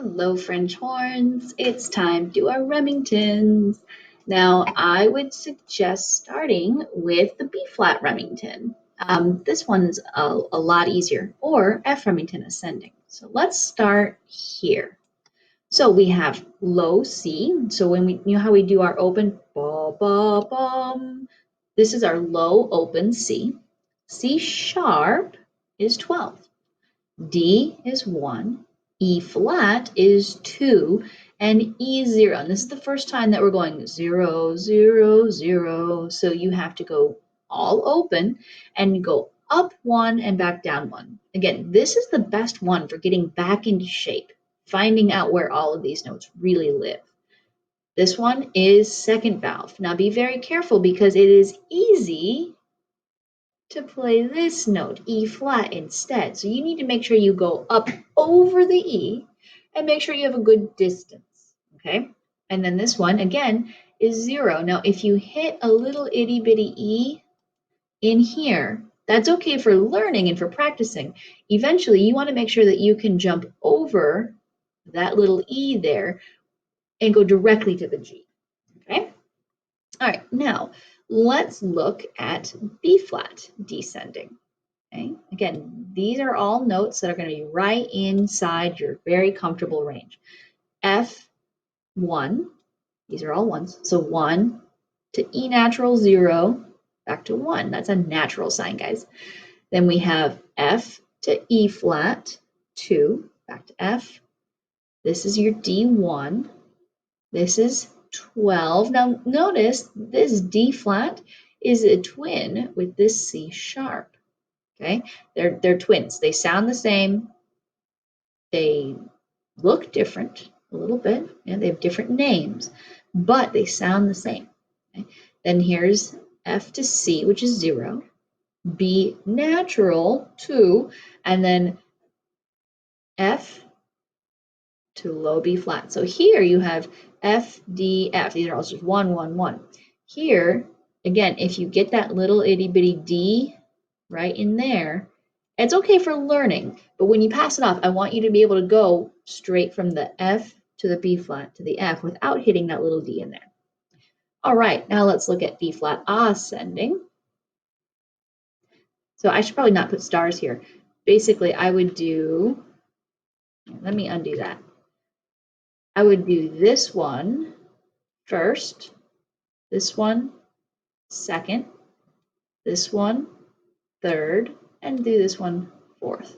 Hello, French horns. It's time to do our Remingtons. Now, I would suggest starting with the B-flat Remington. This one's a lot easier, or F Remington ascending. So let's start here. So we have low C. So when you know how we do our open ba ba bum, this is our low open C. C sharp is 12. D is 1, E flat is 2, and E is 0. And this is the first time that we're going 0, 0, 0. So you have to go all open and go up 1 and back down 1. Again, this is the best one for getting back into shape, finding out where all of these notes really live. This one is second valve. Now be very careful because it is easy to play this note, E flat, instead. So you need to make sure you go up over the E and make sure you have a good distance, okay? And then this one, again, is 0. Now, if you hit a little itty bitty E in here, that's okay for learning and for practicing. Eventually, you want to make sure that you can jump over that little E there and go directly to the G, okay? All right, now let's look at B flat descending. Okay. Again, these are all notes that are going to be right inside your very comfortable range. F1, these are all ones. So 1 to E natural 0, back to 1. That's a natural sign, guys. Then we have F to E flat, 2, back to F. This is your D1. This is 12. Now notice this D flat is a twin with this C sharp. Okay, they're twins. They sound the same. They look different a little bit, and they have different names, but they sound the same. Okay? Then here's F to C, which is 0, B natural 2, and then F to low B flat. So here you have F, D, F. These are all just 1, 1, 1. Here, again, if you get that little itty bitty D right in there, it's okay for learning, but when you pass it off, I want you to be able to go straight from the F to the B flat to the F without hitting that little D in there. All right, now let's look at B flat ascending. So I should probably not put stars here. Basically, I would do, let me undo that. I would do this one first, this one second, this one third, and do this one fourth.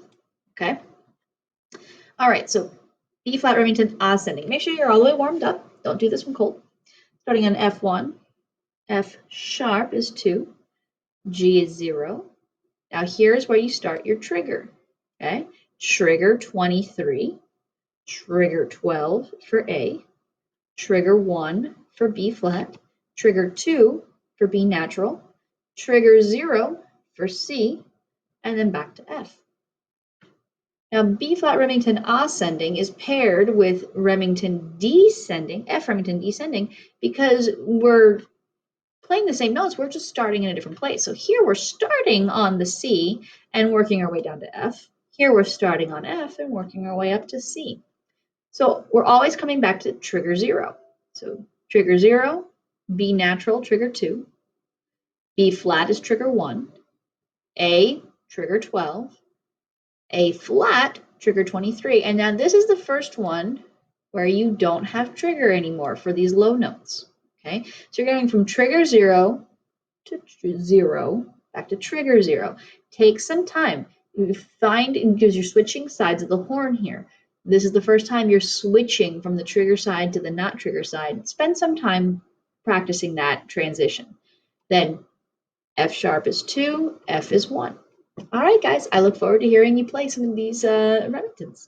Okay? All right, so B flat Remington ascending. Make sure you're all the way warmed up. Don't do this one cold. Starting on F1, F sharp is 2, G is 0. Now here's where you start your trigger. Okay? Trigger 23, trigger 12 for A, trigger 1 for B flat, trigger 2 for B natural, trigger 0 for C, and then back to F. Now, B-flat Remington ascending is paired with Remington descending, F Remington descending, because we're playing the same notes, we're just starting in a different place. So here we're starting on the C and working our way down to F. Here we're starting on F and working our way up to C. So we're always coming back to trigger 0. So trigger 0, B natural, trigger 2, B flat is trigger 1, A, trigger 12, A flat, trigger 23. And now this is the first one where you don't have trigger anymore for these low notes. Okay, so you're going from trigger 0 to 0 back to trigger 0. Take some time. You find, because you're switching sides of the horn here. This is the first time you're switching from the trigger side to the not trigger side. Spend some time practicing that transition. Then F sharp is 2, F is 1. All right, guys, I look forward to hearing you play some of these Remingtons.